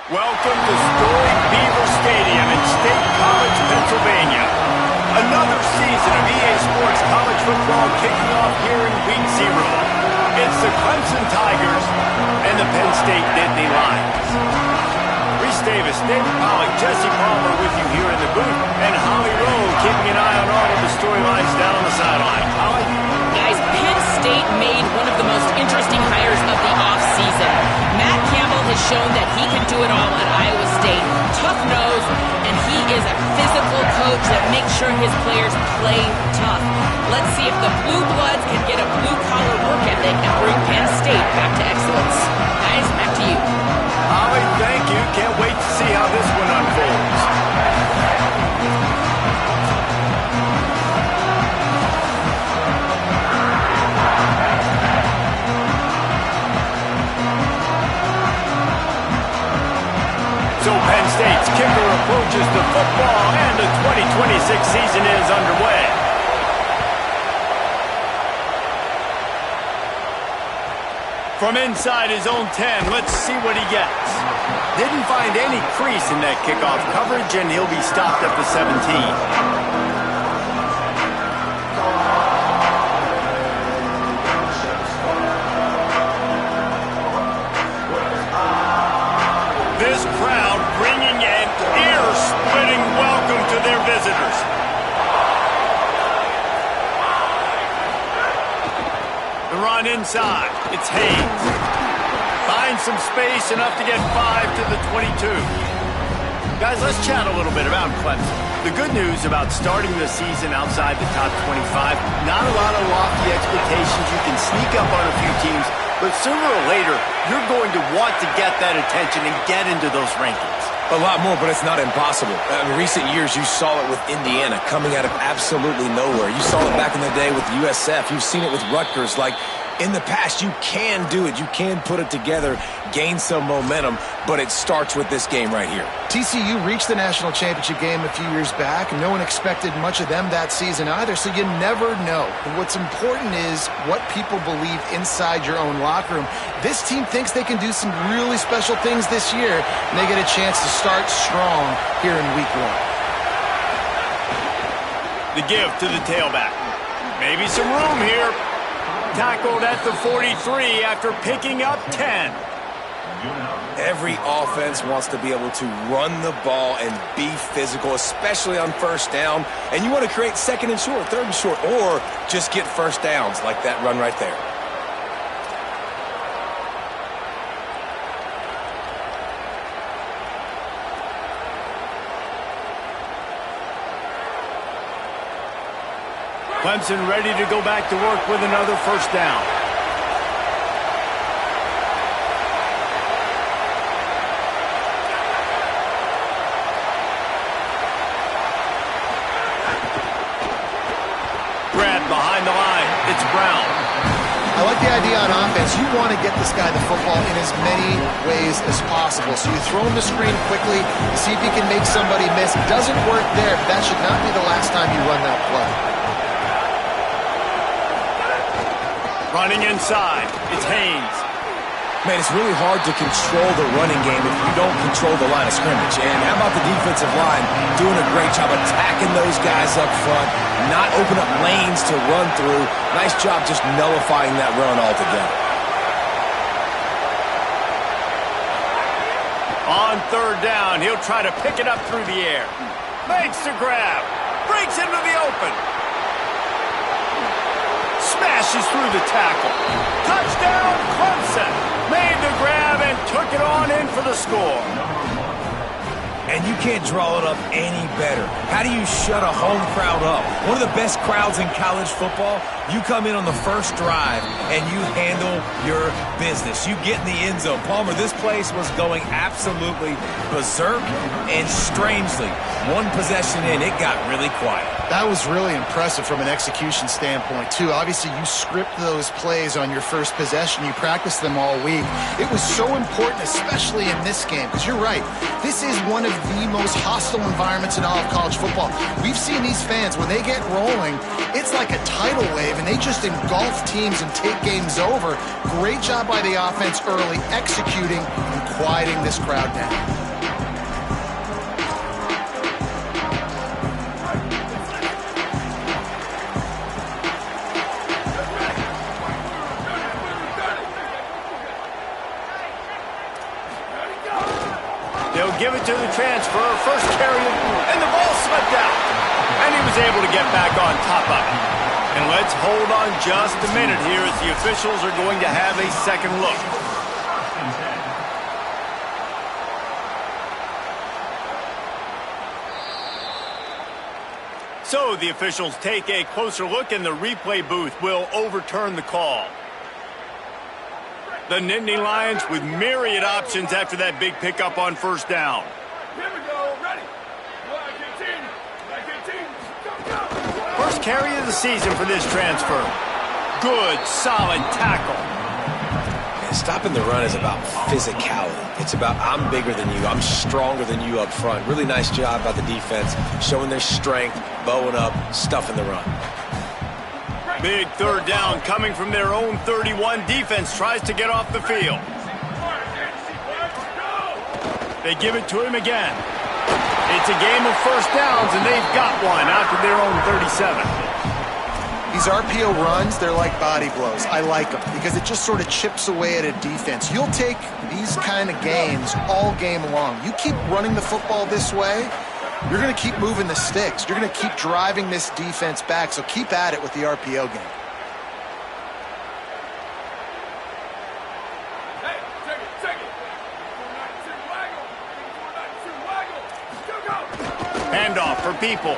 Welcome to storied Beaver Stadium in State College, Pennsylvania. Another season of EA Sports College Football kicking off here in Week 0. It's the Clemson Tigers and the Penn State Nittany Lions. Reese Davis, David Pollack, Jesse Palmer with you here in the booth, and Holly Rowe keeping an eye on all of the storylines down on the sideline. Holly? Guys, Penn State made one of the most interesting hires of the offseason. Matt Campbell has shown that he can do it all at Iowa State. Tough nose, and he is a physical coach that makes sure his players play tough. Let's see if the Blue Bloods can get a blue-collar work ethic and bring Penn State back to excellence. Guys, back to you. Holly, thank you. Can't wait to see how this one unfolds. So Penn State's kicker approaches the football, and the 2026 season is underway. From inside his own 10, let's see what he gets. Didn't find any crease in that kickoff coverage, and he'll be stopped at the 17. This crowd bringing an ear-splitting welcome to their visitors. The run inside. It's Hayes. Finds some space, enough to get 5 to the 22. Guys, let's chat a little bit about Clemson. The good news about starting the season outside the top 25, not a lot of lofty expectations. You can sneak up on a few teams, but sooner or later, you're going to want to get that attention and get into those rankings. A lot more, but it's not impossible. In recent years, you saw it with Indiana coming out of absolutely nowhere. You saw it back in the day with USF. You've seen it with Rutgers. Like, in the past, you can do it. You can put it together, gain some momentum, but it starts with this game right here. TCU reached the national championship game a few years back, and no one expected much of them that season either, so you never know. But what's important is what people believe inside your own locker room. This team thinks they can do some really special things this year, and they get a chance to start strong here in Week 1. The give to the tailback. Maybe some room here. tackled at the 43 after picking up 10. Every offense wants to be able to run the ball and be physical, especially on first down. And you want to create second and short, third and short, or just get first downs like that run right there. Clemson ready to go back to work with another first down. Grab behind the line. It's Brown. I like the idea on offense. You want to get this guy the football in as many ways as possible. So you throw him the screen quickly, see if he can make somebody miss. It doesn't work there, but that should not be the last time you run that play. Running inside. It's Haynes. Man, it's really hard to control the running game if you don't control the line of scrimmage. And how about the defensive line doing a great job attacking those guys up front, not open up lanes to run through. Nice job just nullifying that run altogether. On third down, he'll try to pick it up through the air. Makes the grab. Breaks into the open. Smashes through the tackle. Touchdown, Clemson. Made the grab and took it on in for the score. And you can't draw it up any better. How do you shut a home crowd up? One of the best crowds in college football. You come in on the first drive and you handle your business. You get in the end zone. Palmer, this place was going absolutely berserk, and strangely, one possession in, it got really quiet. That was really impressive from an execution standpoint, too. Obviously, you script those plays on your first possession. You practice them all week. It was so important, especially in this game, because you're right. This is one of the most hostile environments in all of college football. We've seen these fans, when they get rolling, it's like a tidal wave, and they just engulf teams and take games over. Great job by the offense early, executing and quieting this crowd down. They'll give it to the transfer. First carry, and the ball slipped out. And he was able to get back on top of it. And let's hold on just a minute here as the officials are going to have a second look. So the officials take a closer look, and the replay booth will overturn the call. The Nittany Lions with myriad options after that big pickup on first down. Here we go. Ready. First carry of the season for this transfer. Good, solid tackle. And stopping the run is about physicality. It's about I'm bigger than you. I'm stronger than you up front. Really nice job by the defense, showing their strength, bowing up, stuffing the run. Big third down coming from their own 31. Defense tries to get off the field. They give it to him again. It's a game of first downs, and they've got one out to their own 37. These RPO runs, they're like body blows. I like them because it just sort of chips away at a defense. You'll take these kind of games all game long. You keep running the football this way, you're going to keep moving the sticks. You're going to keep driving this defense back, so keep at it with the RPO game. Handoff for people.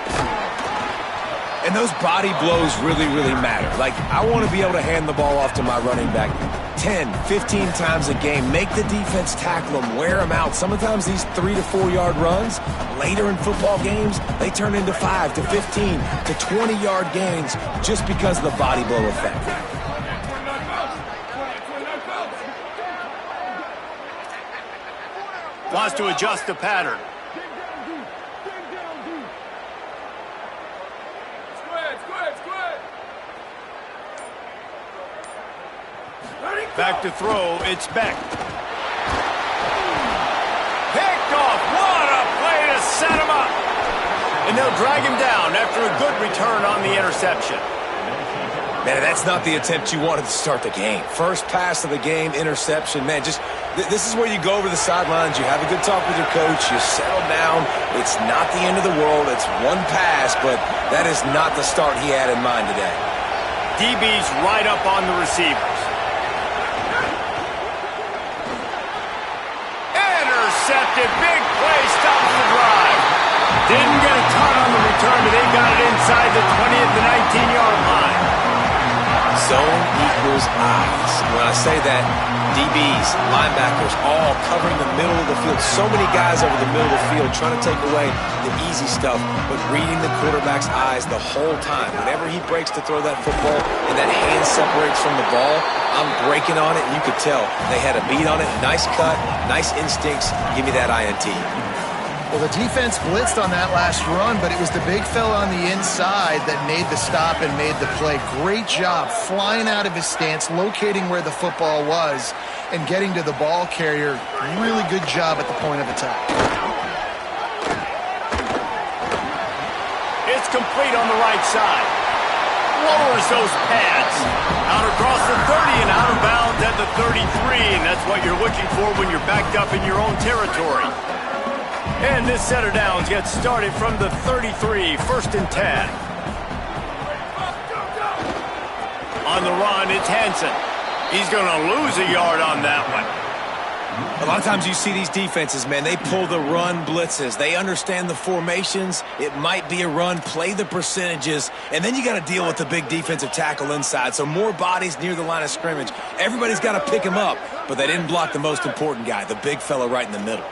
And those body blows really, really matter. Like, I want to be able to hand the ball off to my running back 10, 15 times a game. Make the defense tackle them, wear them out. Sometimes these 3 to 4 yard runs, later in football games, they turn into 5 to 15 to 20 yard gains just because of the body blow effect. Wants to adjust the pattern. Back to throw, it's Beck. Picked off, what a play to set him up. And they'll drag him down after a good return on the interception. Man, that's not the attempt you wanted to start the game. First pass of the game, interception. Man, this is where you go over the sidelines. You have a good talk with your coach. You settle down. It's not the end of the world. It's one pass, but that is not the start he had in mind today. DB's right up on the receivers. Intercepted. Big play. Stops the drive. Didn't get a ton on the return, but they got it inside the 20 at the 19-yard line. Zone equals eyes. When I say that, DBs, linebackers, all covering the middle of the field. So many guys over the middle of the field trying to take away the easy stuff, but reading the quarterback's eyes the whole time. Whenever he breaks to throw that football and that hand separates from the ball, I'm breaking on it, and you could tell they had a beat on it. Nice cut, nice instincts. Give me that INT. Well, the defense blitzed on that last run, but it was the big fella on the inside that made the stop and made the play. Great job flying out of his stance, locating where the football was, and getting to the ball carrier. Really good job at the point of attack. It's complete on the right side. Lowers those pads. Out across the 30 and out of bounds at the 33, and that's what you're looking for when you're backed up in your own territory. And this set of downs gets started from the 33, 1st and 10. On the run, it's Hansen. He's going to lose a yard on that one. A lot of times you see these defenses, man, they pull the run blitzes. They understand the formations. It might be a run, play the percentages, and then you got to deal with the big defensive tackle inside. So more bodies near the line of scrimmage. Everybody's got to pick him up, but they didn't block the most important guy, the big fella right in the middle.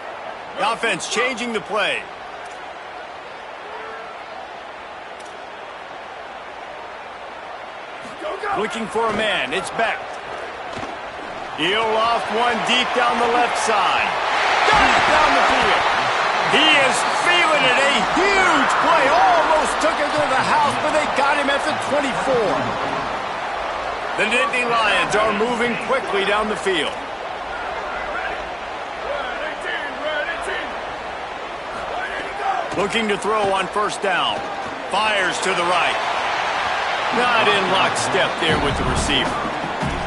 The offense changing the play. Looking for a man. It's Beck. He'll off one deep down the left side. Got it down the field. He is feeling it. A huge play. Almost took him to the house, but they got him at the 24. The Nittany Lions are moving quickly down the field. Looking to throw on 1st down. Fires to the right. Not in lockstep there with the receiver.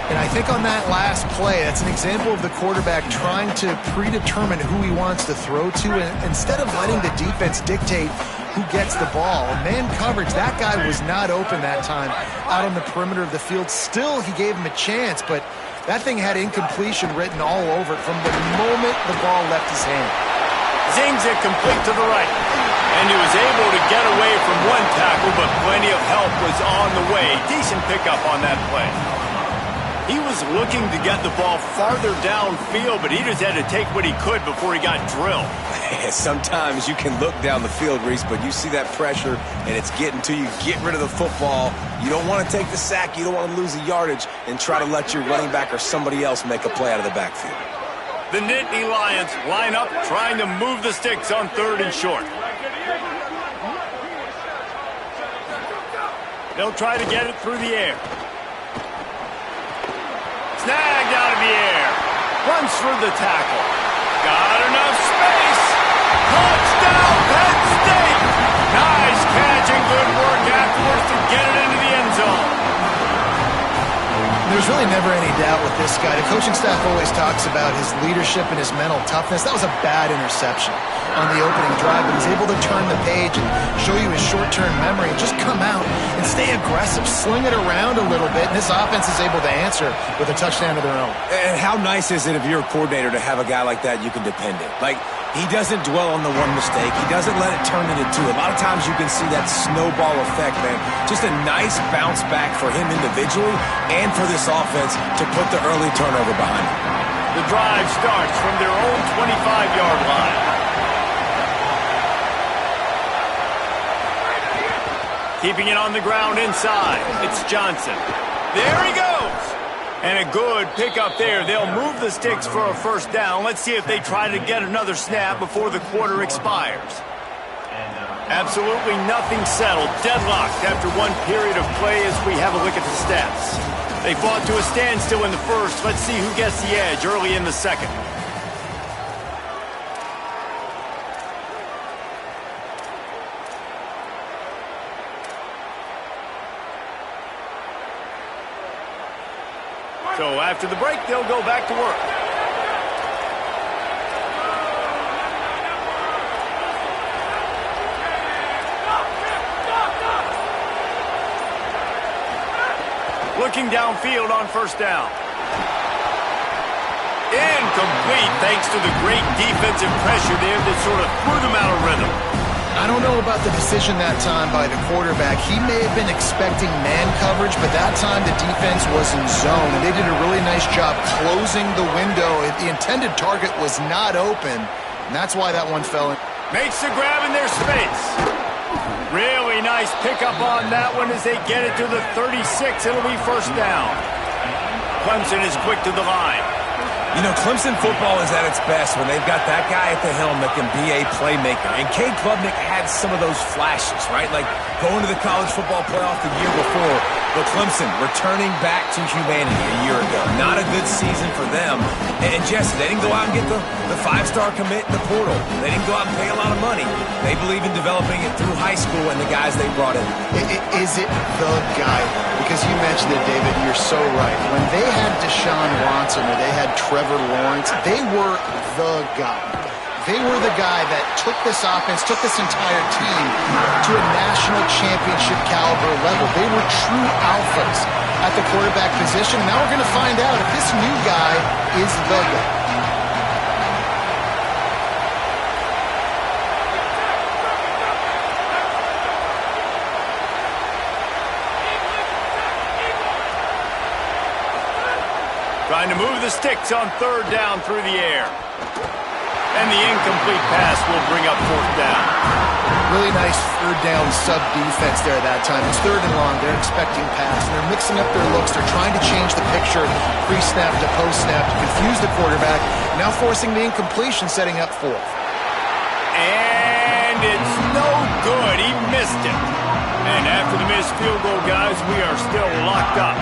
And I think on that last play, that's an example of the quarterback trying to predetermine who he wants to throw to, and instead of letting the defense dictate who gets the ball. Man coverage, that guy was not open that time out on the perimeter of the field. Still, he gave him a chance, but that thing had incompletion written all over it from the moment the ball left his hand. Zings it complete to the right. And he was able to get away from one tackle, but plenty of help was on the way. Decent pickup on that play. He was looking to get the ball farther downfield, but he just had to take what he could before he got drilled. Sometimes you can look down the field, Reese, but you see that pressure, and it's getting to you. Get rid of the football. You don't want to take the sack. You don't want to lose the yardage and try to let your running back or somebody else make a play out of the backfield. The Nittany Lions line up, trying to move the sticks on 3rd and short. They'll try to get it through the air. Snagged out of the air. Runs through the tackle. Got enough space. Touchdown, Penn State. Nice catch and good work afterwards to get it into the end zone. There's really never any doubt with this guy. The coaching staff always talks about his leadership and his mental toughness. That was a bad interception on the opening drive, but he's able to turn the page and show you his short-term memory and just come out and stay aggressive, sling it around a little bit, and this offense is able to answer with a touchdown of their own. And how nice is it if you're a coordinator to have a guy like that you can depend on? Like, he doesn't dwell on the one mistake. He doesn't let it turn into two. A lot of times you can see that snowball effect, man. Just a nice bounce back for him individually and for this offense to put the early turnover behind him. The drive starts from their own 25-yard line. Keeping it on the ground inside. It's Johnson. There he goes. And a good pickup there. They'll move the sticks for a 1st down. Let's see if they try to get another snap before the quarter expires. Absolutely nothing settled. Deadlocked after one period of play as we have a look at the stats. They fought to a standstill in the 1st. Let's see who gets the edge early in the 2nd. So after the break, they'll go back to work. Looking downfield on first down. Incomplete thanks to the great defensive pressure there that sort of threw them out of rhythm. I don't know about the decision that time by the quarterback. He may have been expecting man coverage, but that time the defense was in zone, and they did a really nice job closing the window. The intended target was not open, and that's why that one fell in. Makes the grab in their space. Really nice pickup on that one as they get it to the 36. It'll be first down. Clemson is quick to the line. You know, Clemson football is at its best when they've got that guy at the helm that can be a playmaker. And Cade Klubnik had some of those flashes, right? Like going to the college football playoff the year before. But Clemson returning back to humanity a year ago. Not a good season for them. And Jesse, they didn't go out and get the five-star commit in the portal. They didn't go out and pay a lot of money. They believe in developing it through high school and the guys they brought in. Is it the guy? Because you mentioned it, David, you're so right. When they had Deshaun Watson or they had Trevor Lawrence, they were the guy. They were the guy that took this offense, took this entire team to a national championship caliber level. They were true alphas at the quarterback position. Now we're going to find out if this new guy is the guy. Trying to move the sticks on third down through the air. And the incomplete pass will bring up fourth down. Really nice third down sub-defense there that time. It's third and long. They're expecting pass, and they're mixing up their looks. They're trying to change the picture pre-snap to post-snap to confuse the quarterback, now forcing the incompletion, setting up fourth. And it's no good. He missed it. And after the missed field goal, guys, we are still locked up.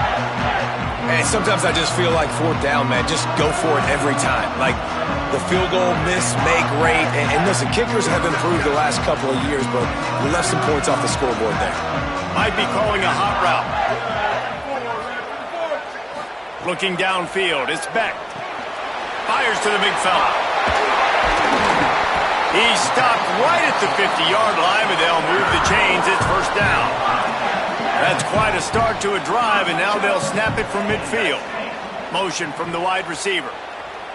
And sometimes I just feel like fourth down, man, just go for it every time. Like the field goal miss, make rate. And listen, kickers have improved the last couple of years, but we left some points off the scoreboard there. Might be calling a hot route. Looking downfield, it's Beck. Fires to the big fella. He's stopped right at the 50-yard line, but they'll move the chains. It's first down. That's quite a start to a drive, and now they'll snap it from midfield. Motion from the wide receiver.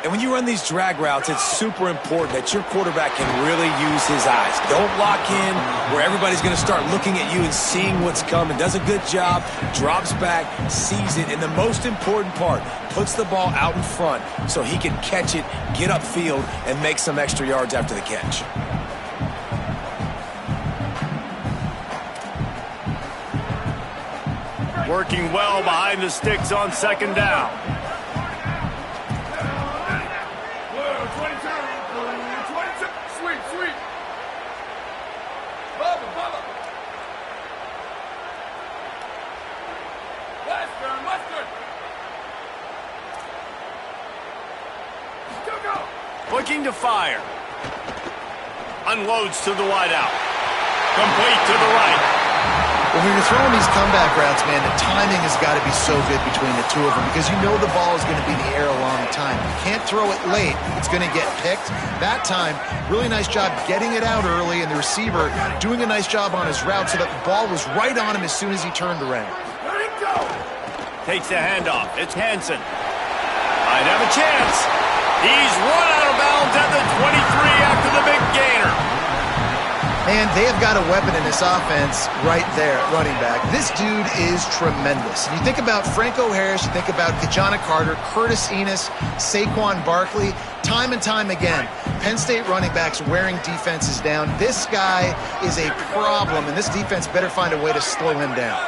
And when you run these drag routes, it's super important that your quarterback can really use his eyes. Don't lock in where everybody's going to start looking at you and seeing what's coming. Does a good job, drops back, sees it, and the most important part, puts the ball out in front so he can catch it, get upfield, and make some extra yards after the catch. Working well behind the sticks on second down. Looking to fire. Unloads to the wideout. Complete to the right. When you're throwing these comeback routes, man, the timing has got to be so good between the two of them because you know the ball is going to be in the air a long time. You can't throw it late. It's going to get picked. That time, really nice job getting it out early, and the receiver doing a nice job on his route so that the ball was right on him as soon as he turned around. Takes the handoff. It's Hansen. Might have a chance. He's run out of bounds at the 23 after the big gainer. Man, they have got a weapon in this offense right there, running back. This dude is tremendous. You think about Franco Harris, you think about Kajana Carter, Curtis Enos, Saquon Barkley, time and time again, Penn State running backs wearing defenses down. This guy is a problem, and this defense better find a way to slow him down.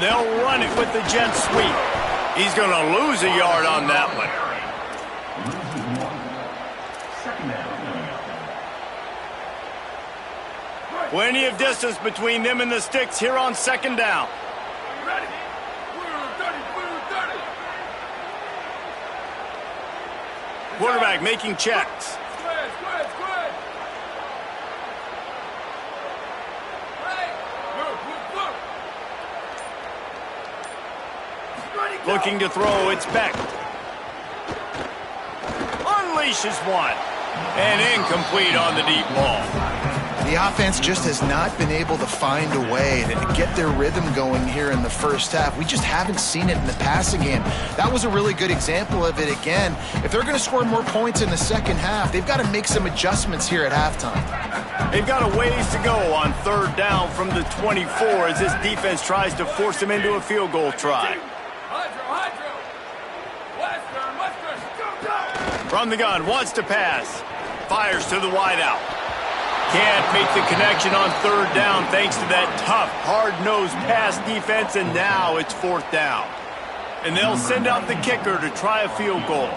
They'll run it with the jet sweep. He's going to lose a yard on that one. Plenty of distance between them and the sticks here on second down. Quarterback making checks. Looking to throw, it's Beck. Unleashes one. And incomplete on the deep ball. The offense just has not been able to find a way to get their rhythm going here in the first half. We just haven't seen it in the passing game. That was a really good example of it again. If they're going to score more points in the second half, they've got to make some adjustments here at halftime. They've got a ways to go on third down from the 24 as this defense tries to force them into a field goal try. From the gun, wants to pass. Fires to the wideout. Can't make the connection on third down thanks to that tough, hard-nosed pass defense, and now it's fourth down. And they'll send out the kicker to try a field goal.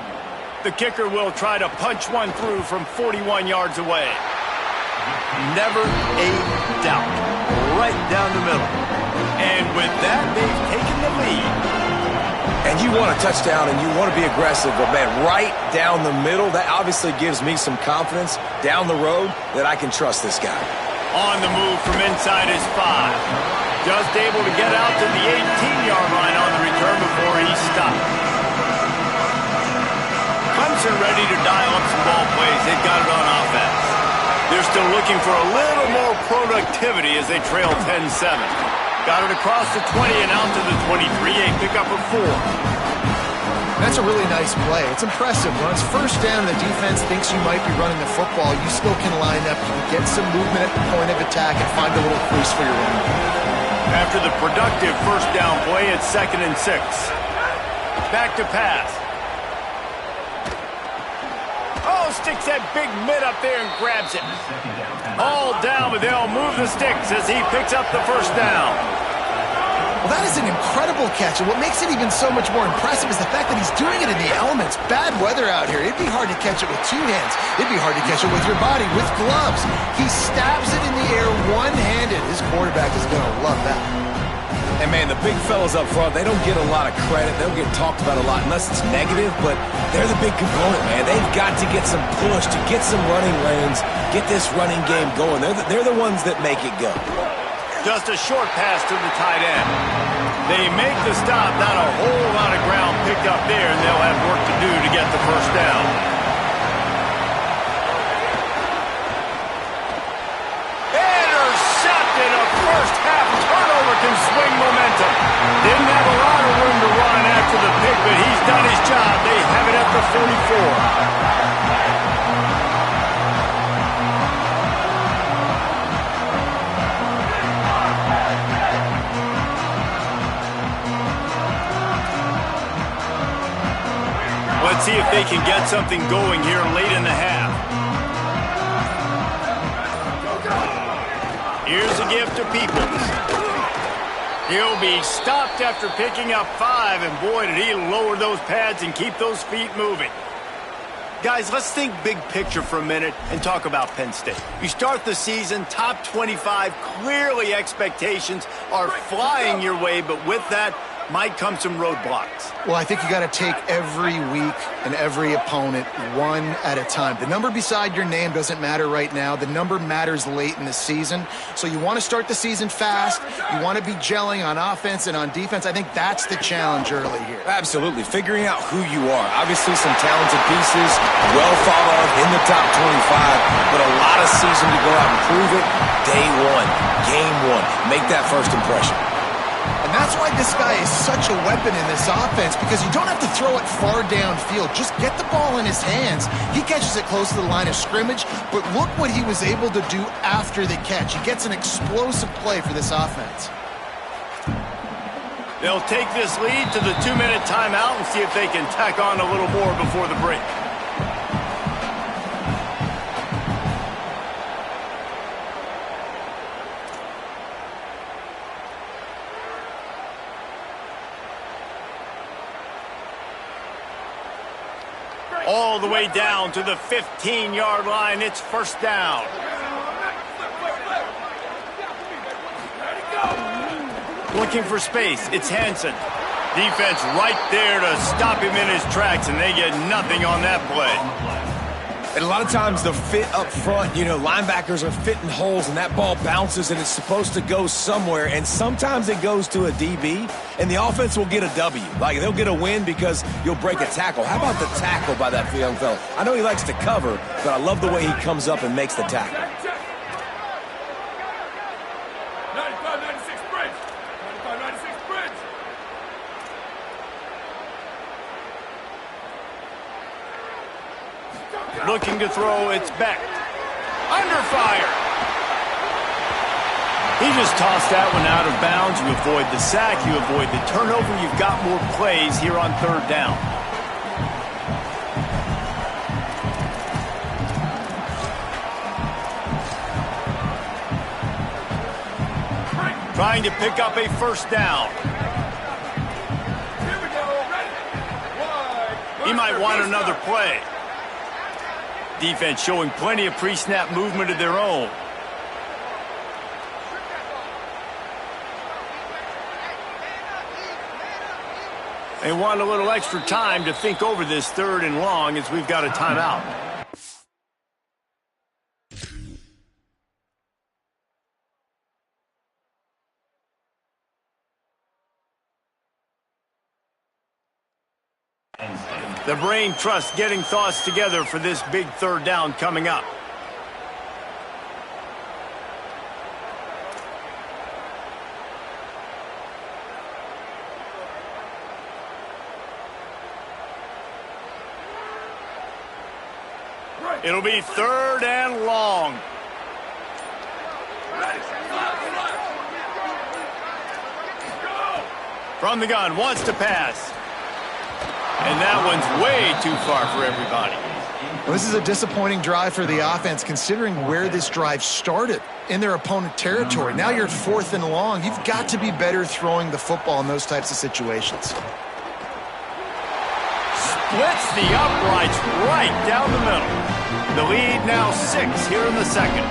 The kicker will try to punch one through from 41 yards away. Never a doubt. Right down the middle. And with that, they've taken the lead. And you want a touchdown and you want to be aggressive, but man, right down the middle, that obviously gives me some confidence down the road that I can trust this guy. On the move from inside his 5. Just able to get out to the 18-yard line on the return before he stopped. Clemson ready to dial up some ball plays. They've got it on offense. They're still looking for a little more productivity as they trail 10-7. Got it across the 20 and out to the 23, a pickup of 4. That's a really nice play. It's impressive. When it's first down, the defense thinks you might be running the football. You still can line up. You can get some movement at the point of attack and find a little crease for your running. After the productive first down play, it's 2nd and 6. Back to pass. Oh, sticks that big mid up there and grabs it. All down, but they'll move the sticks as he picks up the first down. Well, that is an incredible catch, and what makes it even so much more impressive is the fact that he's doing it in the elements. Bad weather out here. It'd be hard to catch it with 2 hands. It'd be hard to catch it with your body, with gloves. He stabs it in the air one-handed. His quarterback is going to love that. And man, the big fellas up front, they don't get a lot of credit. They don't get talked about a lot unless it's negative, but they're the big component, man. They've got to get some push, to get some running lanes, get this running game going. They're the ones that make it go. Just a short pass to the tight end. They make the stop, not a whole lot of ground picked up there, and they'll have work to do to get the first down. Intercepted, a first half turnover can swing momentum. Didn't have a lot of room to run after the pick, but he's done his job. They have it at the 44. Let's see if they can get something going here late in the half. Here's a gift to Peoples. He'll be stopped after picking up 5, and boy, did he lower those pads and keep those feet moving. Guys, let's think big picture for a minute and talk about Penn State. You start the season, top 25, clearly expectations are flying your way, but with that might come some roadblocks. Well, I think you got to take every week and every opponent one at a time. The number beside your name doesn't matter right now. The number matters late in the season. So you want to start the season fast. You want to be gelling on offense and on defense. I think that's the challenge early here. Absolutely. Figuring out who you are. Obviously some talented pieces, well thought of in the top 25, but a lot of season to go out and prove it. Day 1, game 1. Make that first impression. And that's why this guy is such a weapon in this offense, because you don't have to throw it far downfield. Just get the ball in his hands. He catches it close to the line of scrimmage, but look what he was able to do after the catch. He gets an explosive play for this offense. They'll take this lead to the 2-minute timeout and see if they can tack on a little more before the break. All the way down to the 15-yard line. It's first down. Looking for space. It's Hansen. Defense right there to stop him in his tracks, and they get nothing on that play. And a lot of times the fit up front, linebackers are fitting holes and that ball bounces and it's supposed to go somewhere. And sometimes it goes to a DB and the offense will get a W. Like they'll get a win because you'll break a tackle. How about the tackle by that young fella? I know he likes to cover, but I love the way he comes up and makes the tackle. 95-96 bridge. 95-96 bridge. Looking to throw, it's Beck. Under fire. He just tossed that one out of bounds. You avoid the sack, you avoid the turnover. You've got more plays here on third down. Trying to pick up a first down. Here we go. Ready. He might want another play. Defense showing plenty of pre-snap movement of their own. They want a little extra time to think over this third and long as we've got a timeout. The brain trust getting thoughts together for this big third down coming up. It'll be third and long. From the gun, wants to pass. And that one's way too far for everybody. Well, this is a disappointing drive for the offense, considering where this drive started, in their opponent territory. Now you're at fourth and long. You've got to be better throwing the football in those types of situations. Splits the uprights right down the middle. The lead now 6 here in the second.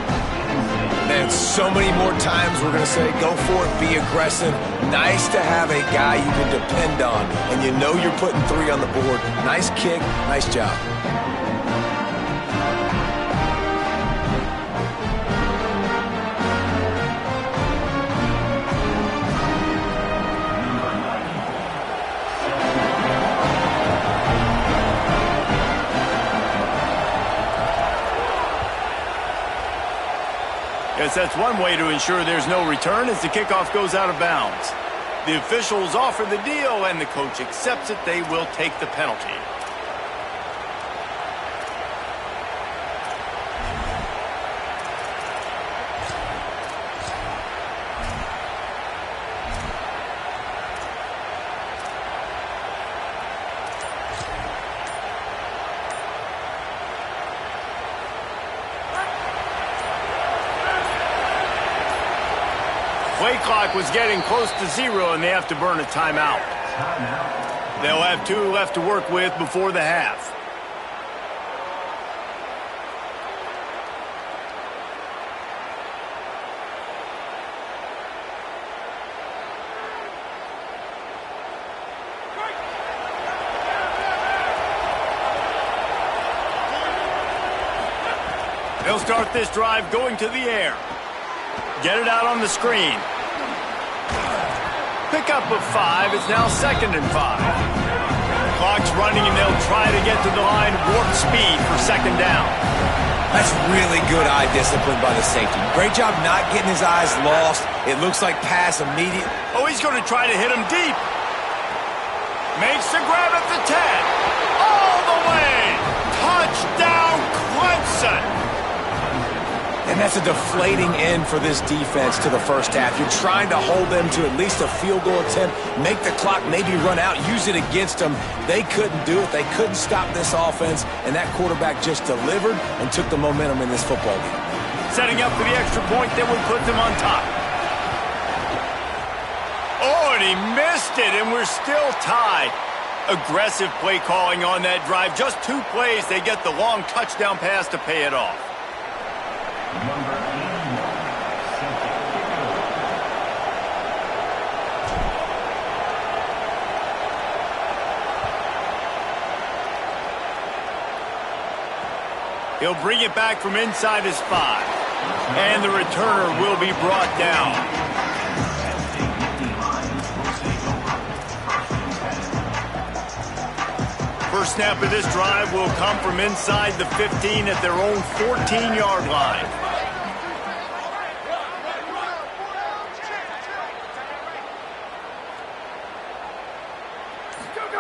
Man, so many more times we're going to say, go for it, be aggressive. Nice to have a guy you can depend on, and you know you're putting 3 on the board. Nice kick, nice job. Yes, that's one way to ensure there's no return as the kickoff goes out of bounds. The officials offer the deal, and the coach accepts it. They will take the penalty. Play clock was getting close to 0, and they have to burn a timeout. They'll have 2 left to work with before the half. They'll start this drive going to the air. Get it out on the screen. Pick up of 5. It's now 2nd and 5. Clock's running, and they'll try to get to the line warp speed for 2nd down. That's really good eye discipline by the safety. Great job not getting his eyes lost. It looks like pass immediate. Oh, he's going to try to hit him deep. Makes the grab at the 10. All the way. Touchdown, Clemson. And that's a deflating end for this defense to the first half. You're trying to hold them to at least a field goal attempt, make the clock maybe run out, use it against them. They couldn't do it. They couldn't stop this offense, and that quarterback just delivered and took the momentum in this football game. Setting up for the extra point that would put them on top. Oh, and he missed it, and we're still tied. Aggressive play calling on that drive. Just 2 plays, they get the long touchdown pass to pay it off. He'll bring it back from inside his 5. And the returner will be brought down. First snap of this drive will come from inside the 15 at their own 14-yard line.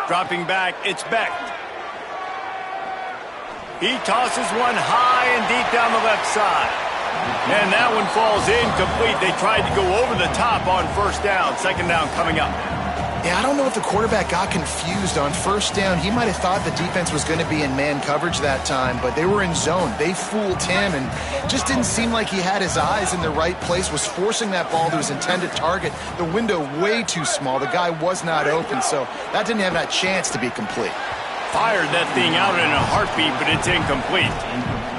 Dropping back, it's Beck. He tosses one high and deep down the left side. And that one falls incomplete. They tried to go over the top on first down. Second down coming up. Yeah, I don't know if the quarterback got confused on first down. He might have thought the defense was going to be in man coverage that time, but they were in zone. They fooled him and just didn't seem like he had his eyes in the right place, was forcing that ball to his intended target. The window way too small. The guy was not open, so that didn't have that chance to be complete. Fired that thing out in a heartbeat, but it's incomplete.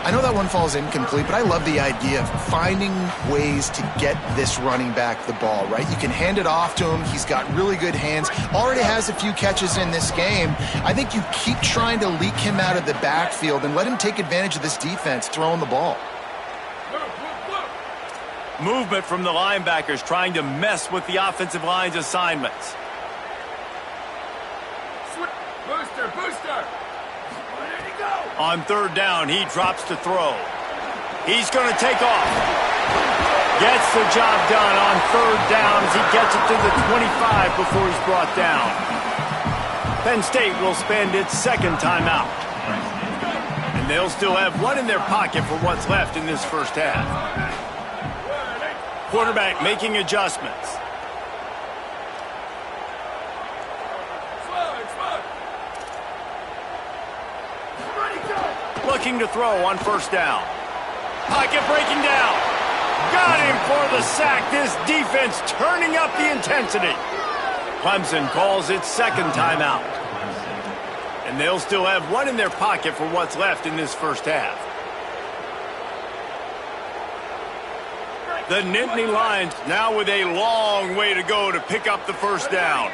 I know that one falls incomplete, but I love the idea of finding ways to get this running back the ball, right? You can hand it off to him. He's got really good hands. Already has a few catches in this game. I think you keep trying to leak him out of the backfield and let him take advantage of this defense throwing the ball. Movement from the linebackers trying to mess with the offensive line's assignments. Booster! On third down, he drops to throw. He's going to take off. Gets the job done on third down as he gets it to the 25 before he's brought down. Penn State will spend its second timeout. And they'll still have one in their pocket for what's left in this first half. Quarterback making adjustments. Looking to throw on first down. Pocket breaking down. Got him for the sack. This defense turning up the intensity. Clemson calls its second timeout. And they'll still have one in their pocket for what's left in this first half. The Nittany Lions now with a long way to go to pick up the first down.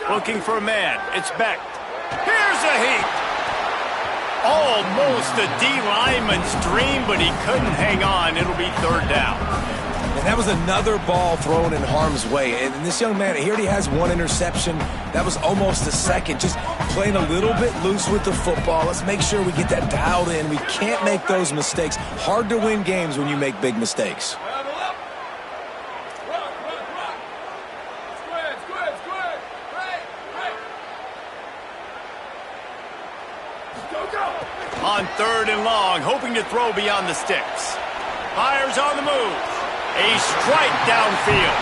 Looking for a man. It's Beck. Here's a heat. Almost a D lineman's dream, but he couldn't hang on. It'll be third down. And that was another ball thrown in harm's way. And this young man, he already has one interception. That was almost a second. Just playing a little bit loose with the football. Let's make sure we get that dialed in. We can't make those mistakes. Hard to win games when you make big mistakes. On third and long, hoping to throw beyond the sticks. Fires on the move. A strike downfield.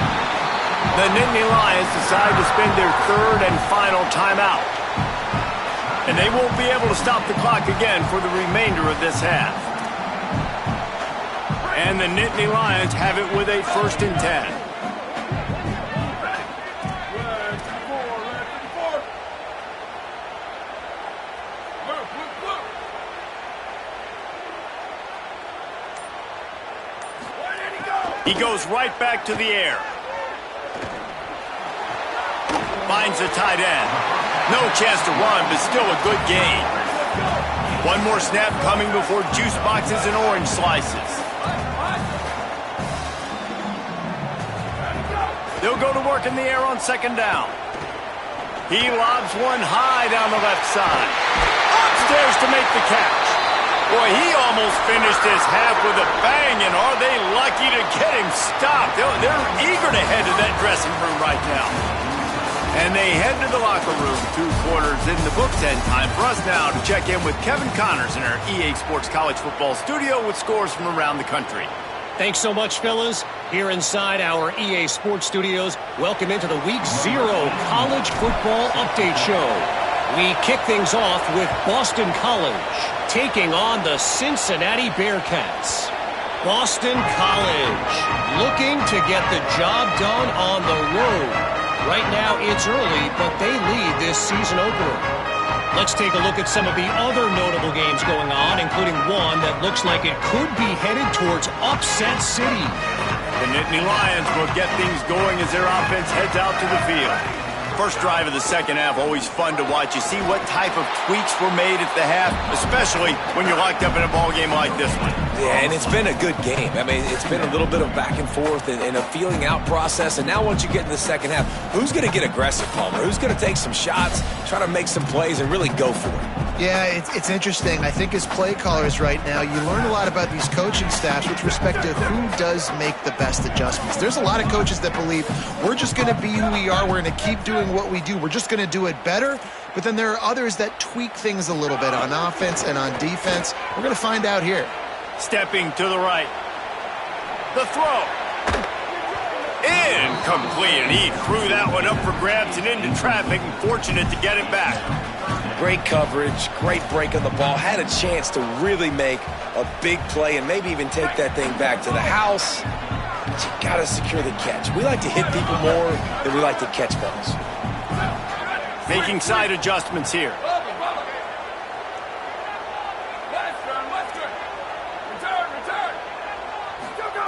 The Nittany Lions decide to spend their third and final timeout. And they won't be able to stop the clock again for the remainder of this half. And the Nittany Lions have it with a 1st and 10. He goes right back to the air. Finds the tight end. No chance to run, but still a good gain. One more snap coming before juice boxes and orange slices. They'll go to work in the air on second down. He lobs one high down the left side. Upstairs to make the catch. Boy, he almost finished his half with a bang, and are they lucky to get him stopped. They're eager to head to that dressing room right now. And they head to the locker room. 2 quarters in the books, and time for us now to check in with Kevin Connors in our EA Sports College Football studio with scores from around the country. Thanks so much, fellas. Here inside our EA Sports studios, welcome into the Week 0 College Football Update Show. We kick things off with Boston College taking on the Cincinnati Bearcats. Boston College looking to get the job done on the road. Right now it's early, but they lead this season opener. Let's take a look at some of the other notable games going on, including one that looks like it could be headed towards Upset City. The Nittany Lions will get things going as their offense heads out to the field. First drive of the second half, always fun to watch. You see what type of tweaks were made at the half, especially when you're locked up in a ball game like this one. Yeah, and it's been a good game. I mean, it's been a little bit of back and forth and a feeling out process. And now once you get in the second half, who's going to get aggressive, Palmer? Who's going to take some shots, try to make some plays, and really go for it? Yeah, it's interesting. I think as play callers right now, you learn a lot about these coaching staffs with respect to who does make the best adjustments. There's a lot of coaches that believe we're just going to be who we are. We're going to keep doing what we do. We're just going to do it better. But then there are others that tweak things a little bit on offense and on defense. We're going to find out here. Stepping to the right. The throw. Incomplete, and he threw that one up for grabs and into traffic, and fortunate to get it back. Great coverage, great break on the ball. Had a chance to really make a big play and maybe even take that thing back to the house. But you got to secure the catch. We like to hit people more than we like to catch balls. Making side adjustments here.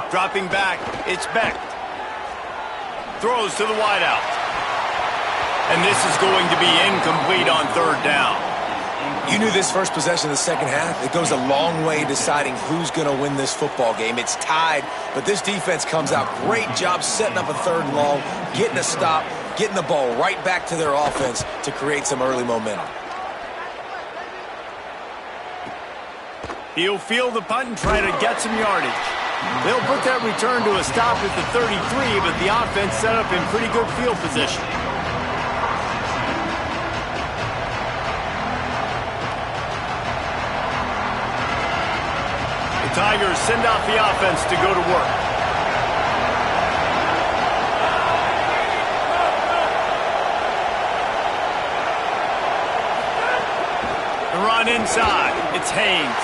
Dropping back, it's Beck. Throws to the wideout. And this is going to be incomplete on third down. You knew this first possession of the second half. It goes a long way deciding who's going to win this football game. It's tied, but this defense comes out. Great job setting up a third and long, getting a stop, getting the ball right back to their offense to create some early momentum. He'll field the punt and try to get some yardage. They'll put that return to a stop at the 33, but the offense set up in pretty good field position. The Tigers send out the offense to go to work. The run inside. It's Haynes.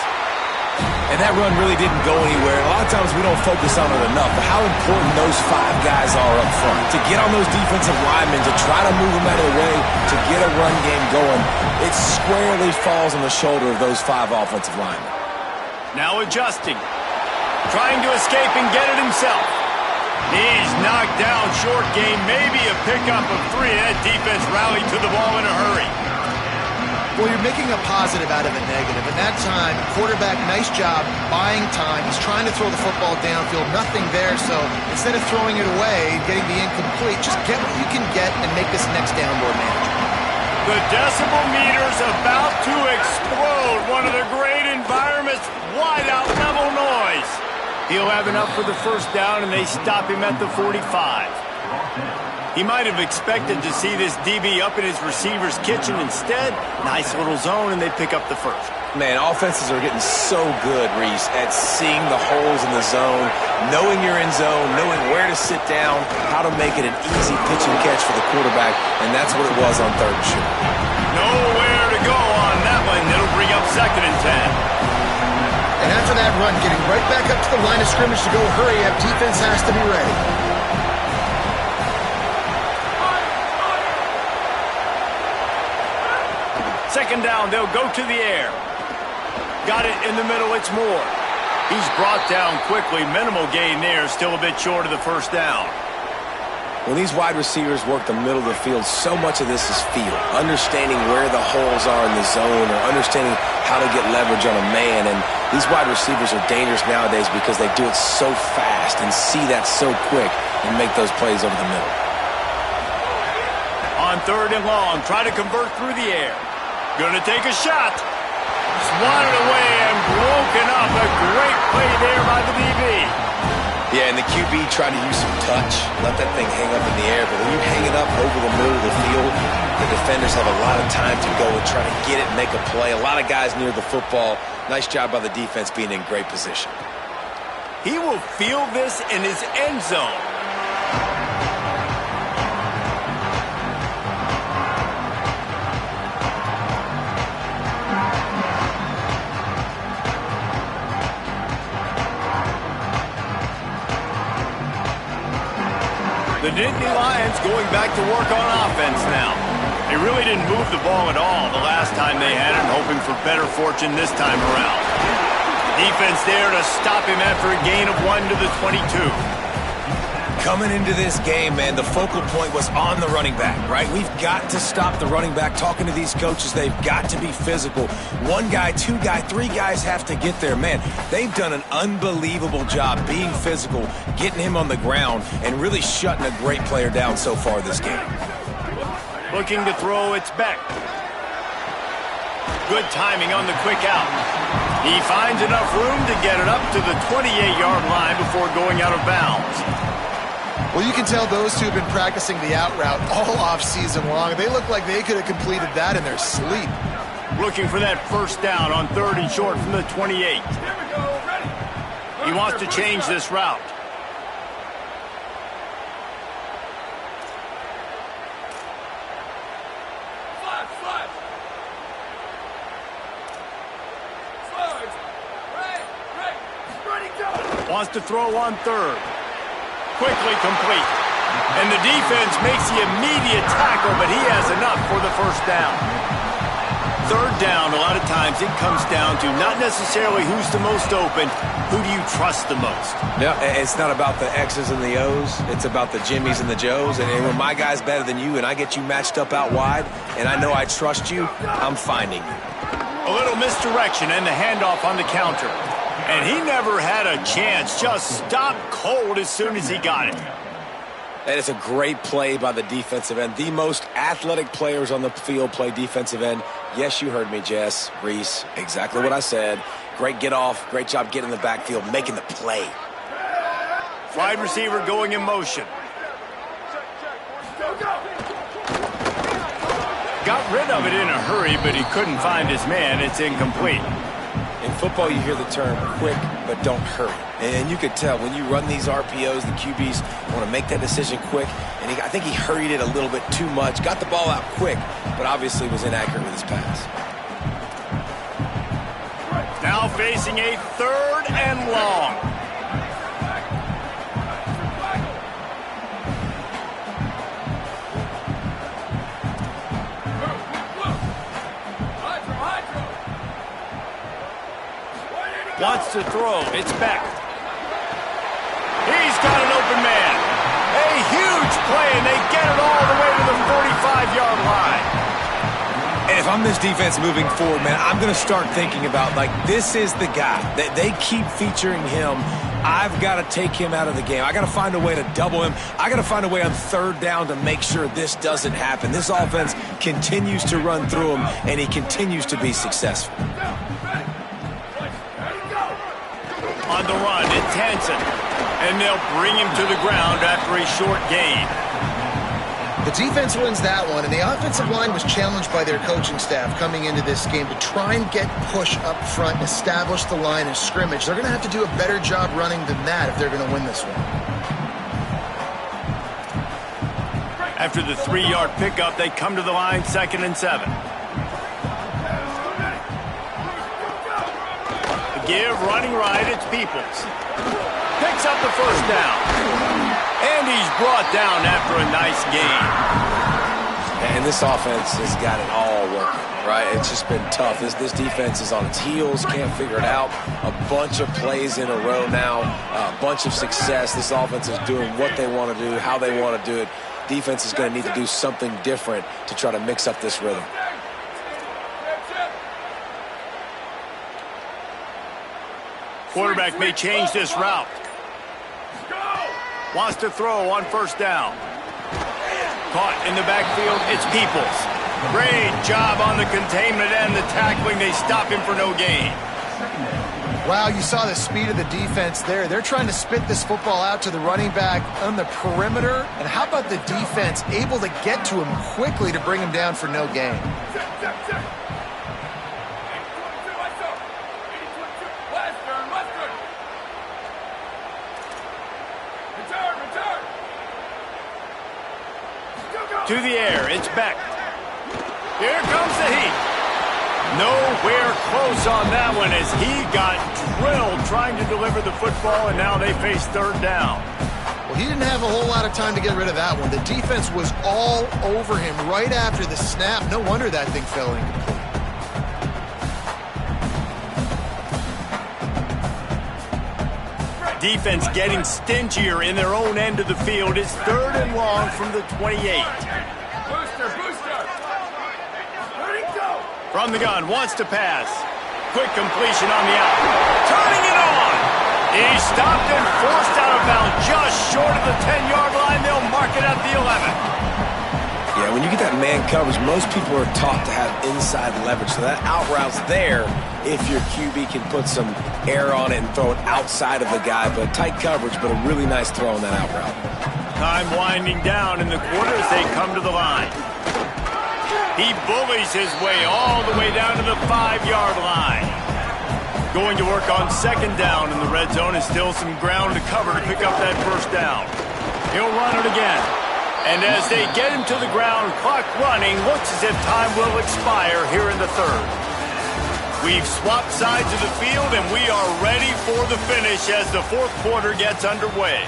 And that run really didn't go anywhere. A lot of times we don't focus on it enough, but how important those five guys are up front. To get on those defensive linemen, to try to move them out of the way, to get a run game going, it squarely falls on the shoulder of those five offensive linemen. Now adjusting. Trying to escape and get it himself. He's knocked down short game, maybe a pickup of 3. That defense rallied to the ball in a hurry. Well, you're making a positive out of a negative. And that time, quarterback, nice job, buying time. He's trying to throw the football downfield. Nothing there, so instead of throwing it away and getting the incomplete, just get what you can get and make this next down more manageable. The decibel meter's about to explode. One of the great environments, wide out level noise. He'll have enough for the first down, and they stop him at the 45. He might have expected to see this DB up in his receiver's kitchen. Instead, nice little zone, and they pick up the first. Man, offenses are getting so good, Reese, at seeing the holes in the zone, knowing you're in zone, knowing where to sit down, how to make it an easy pitch and catch for the quarterback, and that's what it was on third and short. Nowhere to go on that one. It'll bring up 2nd and 10. And after that run, getting right back up to the line of scrimmage to go hurry up, defense has to be ready. Second down, they'll go to the air. Got it in the middle, it's Moore. He's brought down quickly. Minimal gain there, still a bit short of the first down. When these wide receivers work the middle of the field, so much of this is feel. Understanding where the holes are in the zone or understanding how to get leverage on a man. And these wide receivers are dangerous nowadays because they do it so fast and see that so quick and make those plays over the middle. On third and long, try to convert through the air. Gonna take a shot. Swatted away and broken up. A great play there by the DB. Yeah, and the QB tried to use some touch, let that thing hang up in the air. But when you hang it up over the middle of the field, the defenders have a lot of time to go and try to get it and make a play. A lot of guys near the football. Nice job by the defense being in great position. He will field this in his end zone. The Nittany Lions going back to work on offense now. They really didn't move the ball at all the last time they had it, hoping for better fortune this time around. Defense there to stop him after a gain of 1 to the 22. Coming into this game, man, the focal point was on the running back, right? We've got to stop the running back. Talking to these coaches, they've got to be physical. One guy, two guy, three guys have to get there. Man, they've done an unbelievable job being physical, getting him on the ground, and really shutting a great player down so far this game. Looking to throw, it's Beck. Good timing on the quick out. He finds enough room to get it up to the 28-yard line before going out of bounds. Well, you can tell those two have been practicing the out route all off-season long. They look like they could have completed that in their sleep. Looking for that first down on 3rd and short from the 28. He wants to change this route. Wants to throw on 3rd. Quickly complete. And the defense makes the immediate tackle, but he has enough for the first down. 3rd down, a lot of times it comes down to not necessarily who's the most open, who do you trust the most? Yeah, it's not about the X's and the O's. It's about the Jimmies and the Joes. And when my guy's better than you and I get you matched up out wide and I know I trust you, I'm finding you. A little misdirection and the handoff on the counter. And he never had a chance, just stopped cold as soon as he got it. That is a great play by the defensive end. The most athletic players on the field play defensive end. Yes, you heard me, Jess, Reese, exactly what I said. Great get off, great job getting in the backfield, making the play. Wide receiver going in motion. Got rid of it in a hurry, but he couldn't find his man. It's incomplete. In football, you hear the term quick, but don't hurry. And you could tell when you run these RPOs, the QBs want to make that decision quick. And I think he hurried it a little bit too much. Got the ball out quick, but obviously was inaccurate with his pass. Now facing a 3rd and long. Wants to throw. It's Beck. He's got an open man. A huge play, and they get it all the way to the 45-yard line. And if I'm this defense moving forward, man, I'm going to start thinking about, like, this is the guy. They keep featuring him. I've got to take him out of the game. I got to find a way to double him. I got to find a way on 3rd down to make sure this doesn't happen. This offense continues to run through him, and he continues to be successful. On the run, it's Hansen. And they'll bring him to the ground after a short gain. The defense wins that one, and the offensive line was challenged by their coaching staff coming into this game to try and get push up front and establish the line of scrimmage. They're going to have to do a better job running than that if they're going to win this one. After the 3-yard pickup, they come to the line, 2nd and 7. Give, running right, it's Peoples. Picks up the first down. And he's brought down after a nice gain. And this offense has got it all working, right? It's just been tough. This defense is on its heels, can't figure it out. A bunch of plays in a row now, a bunch of success. This offense is doing what they want to do, how they want to do it. Defense is going to need to do something different to try to mix up this rhythm. Quarterback may change this route. Wants to throw on 1st down. Caught in the backfield, it's Peoples. Great job on the containment and the tackling. They stop him for no gain. Wow, you saw the speed of the defense there. They're trying to spit this football out to the running back on the perimeter. And how about the defense able to get to him quickly to bring him down for no gain? To the air, it's Beck. Here comes the heat. Nowhere close on that one as he got drilled trying to deliver the football, and now they face 3rd down. Well, he didn't have a whole lot of time to get rid of that one. The defense was all over him right after the snap. No wonder that thing fell incomplete. Defense getting stingier in their own end of the field. It's 3rd and long from the 28. Booster, booster. Ready, go. From the gun, wants to pass. Quick completion on the out. Turning it on. He's stopped and forced out of bounds just short of the 10-yard line. They'll mark it at the 11. Yeah, when you get that man coverage, most people are taught to have inside leverage. So that out route's there if your QB can put some air on it and throw it outside of the guy. But tight coverage, but a really nice throw on that out route. Time winding down in the quarter as they come to the line. He bullies his way all the way down to the 5-yard line. Going to work on 2nd down in the red zone and still some ground to cover to pick up that 1st down. He'll run it again. And as they get him to the ground, clock running, looks as if time will expire here in the 3rd. We've swapped sides of the field, and we are ready for the finish as the 4th quarter gets underway.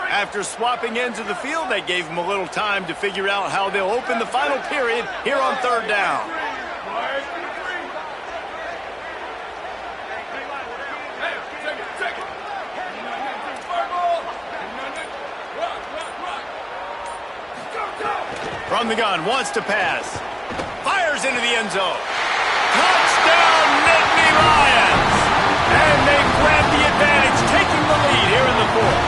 After swapping ends of the field, they gave them a little time to figure out how they'll open the final period here on 3rd down. From the gun, wants to pass. Fires into the end zone. Touchdown, Nittany Lions! And they grab the advantage, taking the lead here in the 4th.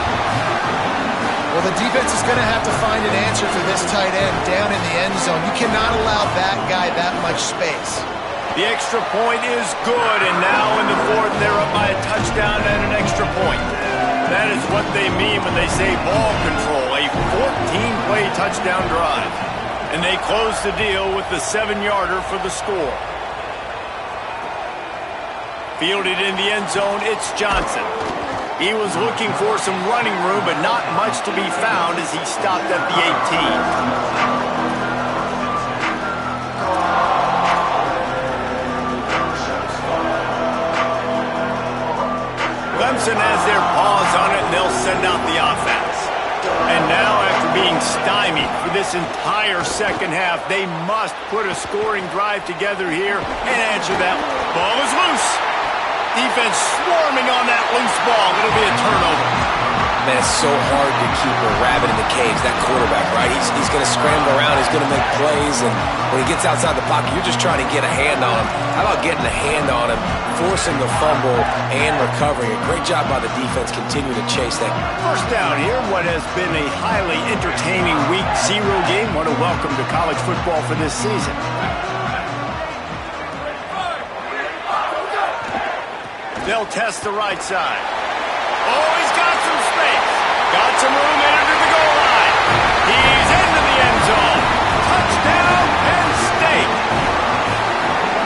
Well, the defense is going to have to find an answer for this tight end down in the end zone. You cannot allow that guy that much space. The extra point is good, and now in the 4th, they're up by a touchdown and an extra point. That is what they mean when they say ball control, a 14-play touchdown drive. And they close the deal with the 7-yarder for the score. Fielded in the end zone, it's Johnson. He was looking for some running room, but not much to be found as he stopped at the 18. Clemson has their paws on it, and they'll send out the offense. And now, after being stymied for this entire 2nd half, they must put a scoring drive together here and answer that. Ball is loose. Defense swarming on that loose ball. It'll be a turnover. Man, it's so hard to keep a rabbit in the cage, that quarterback, right? He's going to scramble around. He's going to make plays, and when he gets outside the pocket, you're just trying to get a hand on him. How about getting a hand on him, forcing the fumble, and recovering? A great job by the defense continuing to chase that. 1st down here, what has been a highly entertaining Week 0 game. What a welcome to college football for this season. They'll test the right side. Oh, he's got some space. Got some room into the goal line. He's into the end zone. Touchdown, Penn State.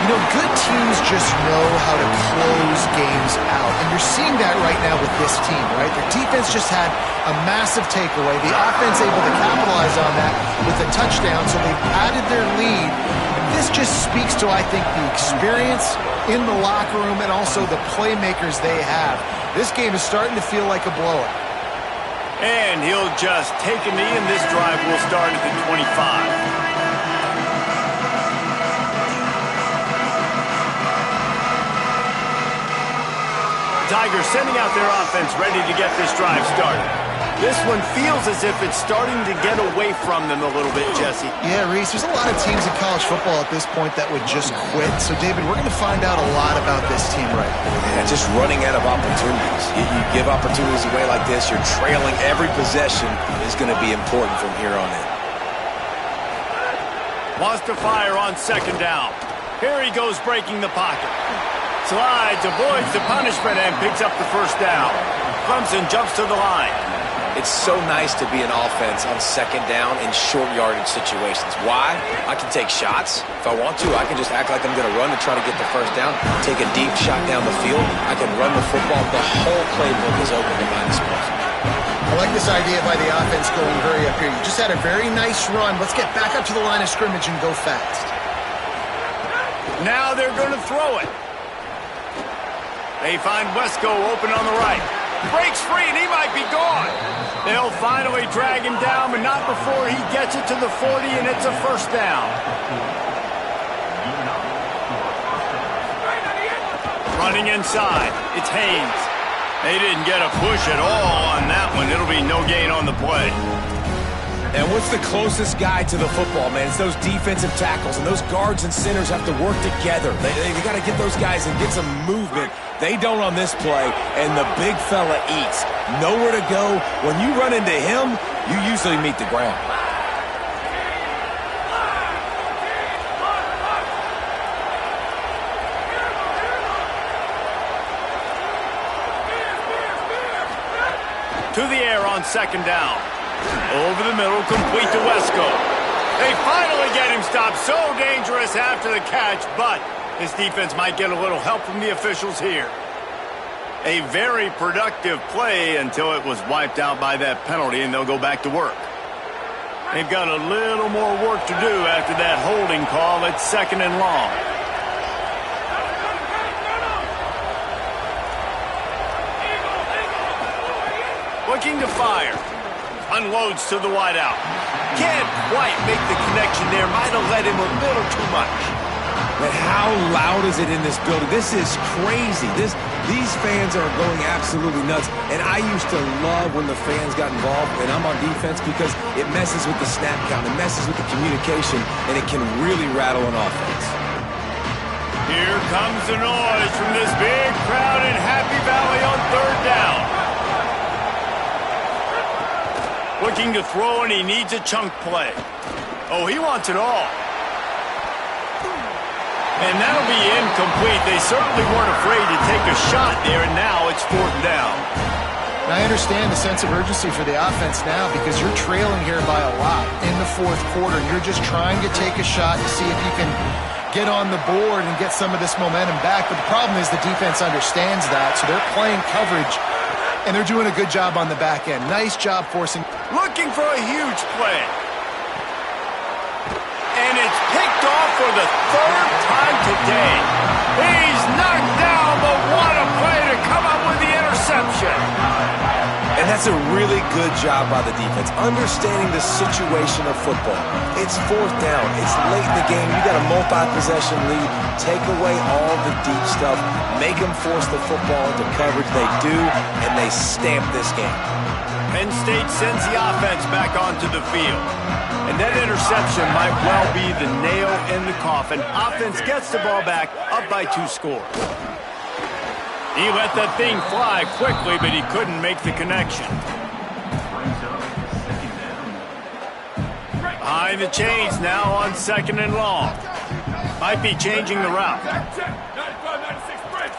You know, good teams just know how to close games out. And you're seeing that right now with this team, right? Their defense just had a massive takeaway. The offense able to capitalize on that with a touchdown, so they've added their lead. And this just speaks to, I think, the experience in the locker room and also the playmakers they have. This game is starting to feel like a blowout. And he'll just take a knee, and this drive will start at the 25. Tigers sending out their offense ready to get this drive started. This one feels as if it's starting to get away from them a little bit, Jesse. Yeah, Reese, there's a lot of teams in college football at this point that would just quit. So, David, we're going to find out a lot about this team right now. Yeah, just running out of opportunities. You give opportunities away like this, you're trailing. Every possession is going to be important from here on in. Wants to fire on 2nd down. Here he goes breaking the pocket. Slides, avoids the punishment, and picks up the 1st down. Clemson jumps to the line. It's so nice to be an offense on 2nd down in short yardage situations. Why? I can take shots. If I want to, I can just act like I'm going to run to try to get the 1st down, take a deep shot down the field. I can run the football. The whole playbook is open to my disposal. I like this idea by the offense going hurry up here. You just had a very nice run. Let's get back up to the line of scrimmage and go fast. Now they're going to throw it. They find Wesco open on the right. Breaks free, and he might be gone. They'll finally drag him down, but not before he gets it to the 40, and it's a 1st down. Running inside. It's Haynes. They didn't get a push at all on that one. It'll be no gain on the play. And what's the closest guy to the football, man? It's those defensive tackles, and those guards and centers have to work together. They got to get those guys and get some movement. They don't on this play, and the big fella eats. Nowhere to go. When you run into him, you usually meet the ground. To the air on second down. Over the middle, complete to Wesco. They finally get him stopped. So dangerous after the catch, but his defense might get a little help from the officials here. A very productive play until it was wiped out by that penalty, and they'll go back to work. They've got a little more work to do after that holding call at second and long. Looking to fire. Unloads to the wideout. Can't quite make the connection there. Might have let him a little too much. But how loud is it in this building? This is crazy. These fans are going absolutely nuts. And I used to love when the fans got involved, and I'm on defense, because it messes with the snap count. It messes with the communication, and it can really rattle an offense. Here comes the noise from this big crowd in Happy Valley on third down. Looking to throw, and he needs a chunk play. Oh, he wants it all. And that'll be incomplete. They certainly weren't afraid to take a shot there, and now it's fourth down. And I understand the sense of urgency for the offense now, because you're trailing here by a lot in the fourth quarter. You're just trying to take a shot to see if you can get on the board and get some of this momentum back. But the problem is the defense understands that, so they're playing coverage, and they're doing a good job on the back end. Nice job forcing. Looking for a huge play. And it's picked off for the third time today. He's knocked down, but what a play to come up with the interception. And that's a really good job by the defense, understanding the situation of football. It's fourth down. It's late in the game. You got a multi-possession lead. Take away all the deep stuff. Make them force the football into coverage. They do, and they stamp this game. Penn State sends the offense back onto the field. And that interception might well be the nail in the coffin. Offense gets the ball back, up by 2 scores. He let that thing fly quickly, but he couldn't make the connection. Behind the chains now on second and long. Might be changing the route. 95-96 bridge.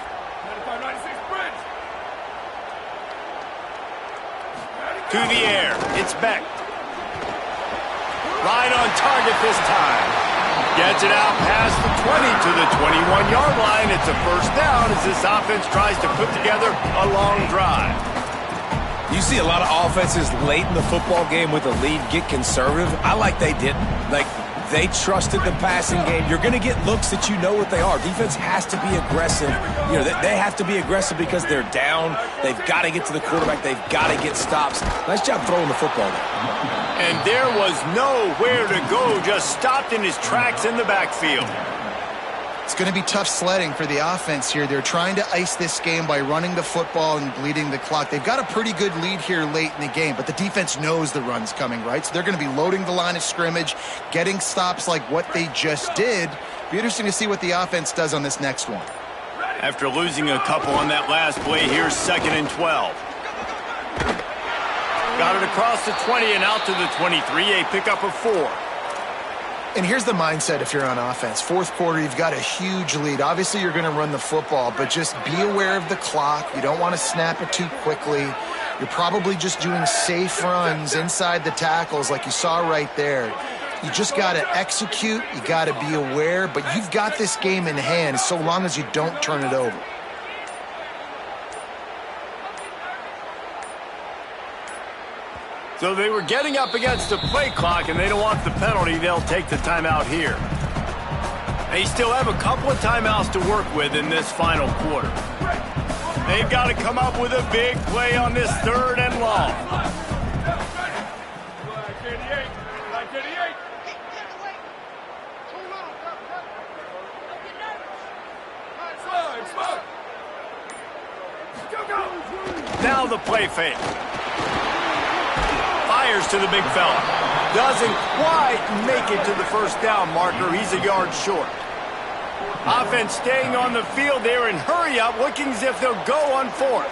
95-96 bridge. To the air. It's Beck. Right on target this time. Gets it out past the 20 to the 21-yard line. It's a first down as this offense tries to put together a long drive. You see a lot of offenses late in the football game with a lead get conservative. I like they didn't. Like, they trusted the passing game. You're going to get looks that you know what they are. Defense has to be aggressive. You know, they have to be aggressive because they're down. They've got to get to the quarterback. They've got to get stops. Nice job throwing the football there. And there was nowhere to go, just stopped in his tracks in the backfield. It's going to be tough sledding for the offense here. They're trying to ice this game by running the football and bleeding the clock. They've got a pretty good lead here late in the game, but the defense knows the run's coming, right? So they're going to be loading the line of scrimmage, getting stops like what they just did. Be interesting to see what the offense does on this next one. After losing a couple on that last play, here's second and 12. Got it across the 20 and out to the 23, a pickup of 4. And here's the mindset if you're on offense. Fourth quarter, you've got a huge lead. Obviously, you're going to run the football, but just be aware of the clock. You don't want to snap it too quickly. You're probably just doing safe runs inside the tackles like you saw right there. You just got to execute. You got to be aware, but you've got this game in hand so long as you don't turn it over. So they were getting up against the play clock, and they don't want the penalty. They'll take the timeout here. They still have a couple of timeouts to work with in this final quarter. They've got to come up with a big play on this third and long. Now the play fake. Fires to the big fella. Doesn't quite make it to the first down marker. He's a yard short. Offense staying on the field there and hurry up, looking as if they'll go on fourth.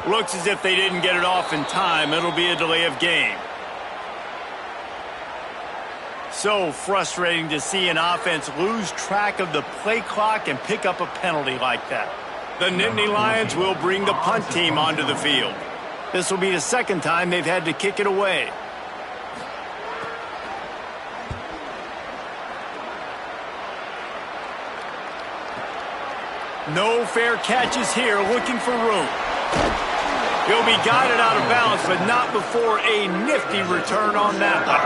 Looks as if they didn't get it off in time. It'll be a delay of game. So frustrating to see an offense lose track of the play clock and pick up a penalty like that. The Nittany Lions will bring the punt team onto the field. This will be the second time they've had to kick it away. No fair catches here, looking for room. He'll be guided out of bounds, but not before a nifty return on that one.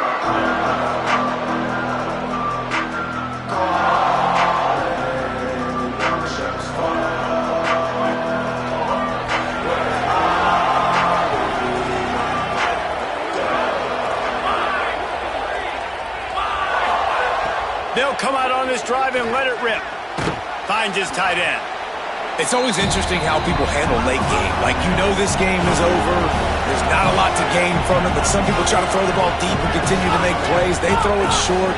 They'll come out on this drive and let it rip. Finds his tight end. It's always interesting how people handle late game. Like, you know this game is over. There's not a lot to gain from it, but some people try to throw the ball deep and continue to make plays. They throw it short.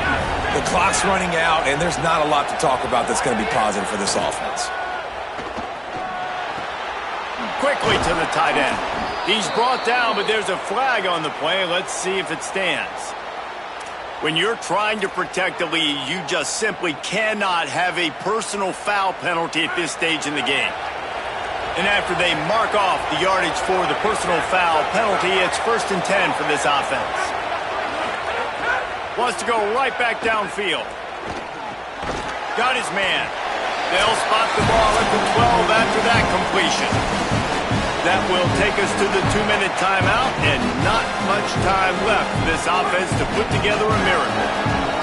The clock's running out, and there's not a lot to talk about that's going to be positive for this offense. Quickly to the tight end. He's brought down, but there's a flag on the play. Let's see if it stands. When you're trying to protect the lead, you just simply cannot have a personal foul penalty at this stage in the game. And after they mark off the yardage for the personal foul penalty, it's 1st and 10 for this offense. Wants to go right back downfield. Got his man. They'll spot the ball at the 12 after that completion. That will take us to the 2-minute timeout, and not much time left for this offense to put together a miracle.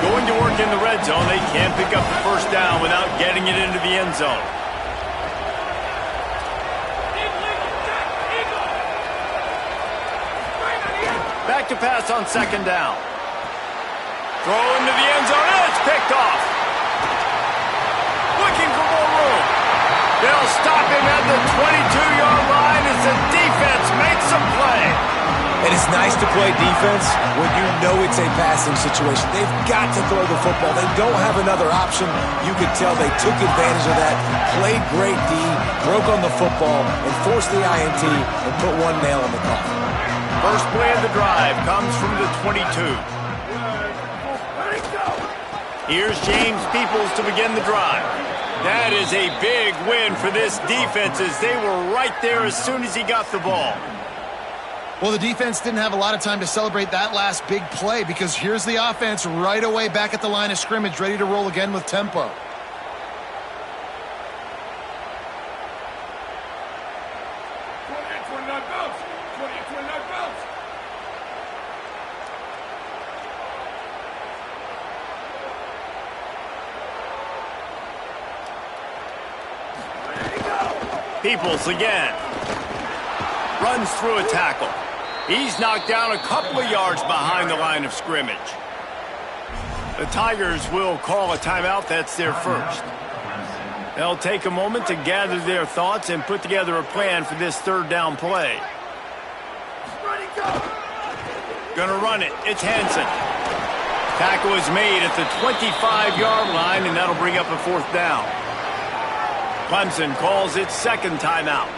Going to work in the red zone, they can't pick up the first down without getting it into the end zone. Back to pass on 2nd down. Throw into the end zone, and it's picked off. Looking for more room. They'll stop him at the 22-yard line as the defense makes a play. And it's nice to play defense when you know it's a passing situation. They've got to throw the football. They don't have another option. You could tell they took advantage of that, played great D, broke on the football, and forced the INT and put one nail in the coffin. First play of the drive comes from the 22. Here's James Peoples to begin the drive. That is a big win for this defense as they were right there as soon as he got the ball. Well, the defense didn't have a lot of time to celebrate that last big play because here's the offense right away back at the line of scrimmage, ready to roll again with tempo. Peoples again. Runs through a tackle. He's knocked down a couple of yards behind the line of scrimmage. The Tigers will call a timeout. That's their first. They'll take a moment to gather their thoughts and put together a plan for this 3rd down play. Gonna run it. It's Hansen. Tackle is made at the 25-yard line, and that'll bring up a 4th down. Clemson calls its 2nd timeout.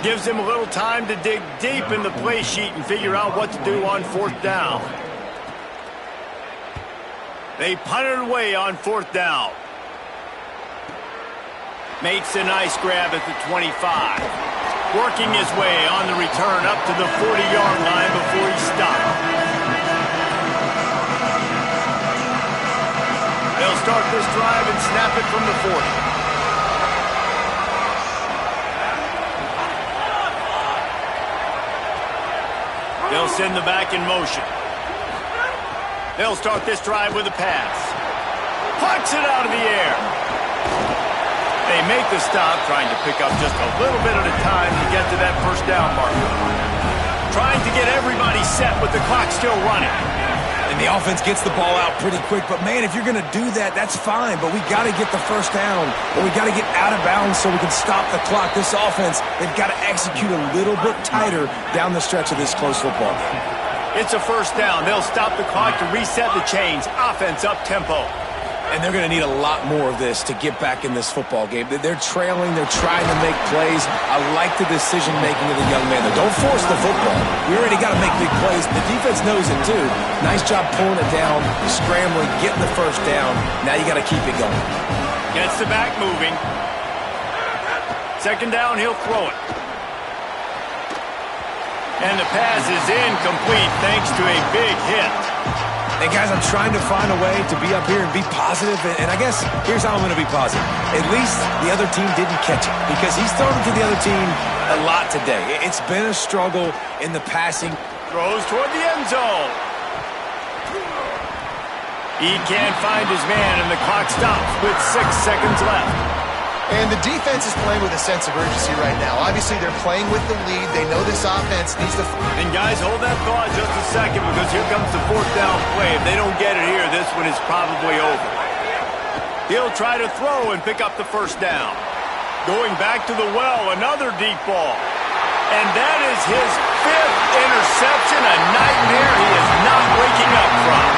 Gives him a little time to dig deep in the play sheet and figure out what to do on 4th down. They punt it away on 4th down. Makes a nice grab at the 25. Working his way on the return up to the 40-yard line before he stopped. They'll start this drive and snap it from the 40. They'll send the back in motion. They'll start this drive with a pass. Pucks it out of the air. They make the stop, trying to pick up just a little bit at a time to get to that first down marker. Trying to get everybody set with the clock still running. And the offense gets the ball out pretty quick. But, man, if you're going to do that, that's fine. But we got to get the first down. Or we got to get out of bounds so we can stop the clock. This offense, they've got to execute a little bit tighter down the stretch of this close football game. It's a first down. They'll stop the clock to reset the chains. Offense up tempo. And they're going to need a lot more of this to get back in this football game. They're trailing. They're trying to make plays. I like the decision-making of the young man. Don't force the football. We already got to make big plays. The defense knows it, too. Nice job pulling it down, scrambling, getting the first down. Now you got to keep it going. Gets the back moving. Second down, he'll throw it. And the pass is incomplete thanks to a big hit. And, guys, I'm trying to find a way to be up here and be positive. And I guess here's how I'm going to be positive. At least the other team didn't catch it because he's thrown it to the other team a lot today. It's been a struggle in the passing. Throws toward the end zone. He can't find his man, and the clock stops with 6 seconds left. And the defense is playing with a sense of urgency right now. Obviously, they're playing with the lead. They know this offense needs to... And, guys, hold that thought just a second because here comes the fourth down play. If they don't get it here, this one is probably over. He'll try to throw and pick up the first down. Going back to the well, another deep ball. And that is his 5th interception, a nightmare he is not waking up from.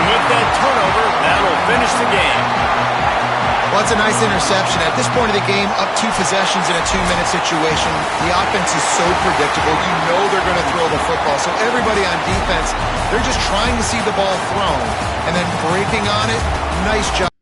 And with that turnover, that'll finish the game. Well, it's a nice interception. At this point of the game, up 2 possessions in a 2-minute situation, the offense is so predictable. You know they're going to throw the football. So everybody on defense, they're just trying to see the ball thrown and then breaking on it. Nice job.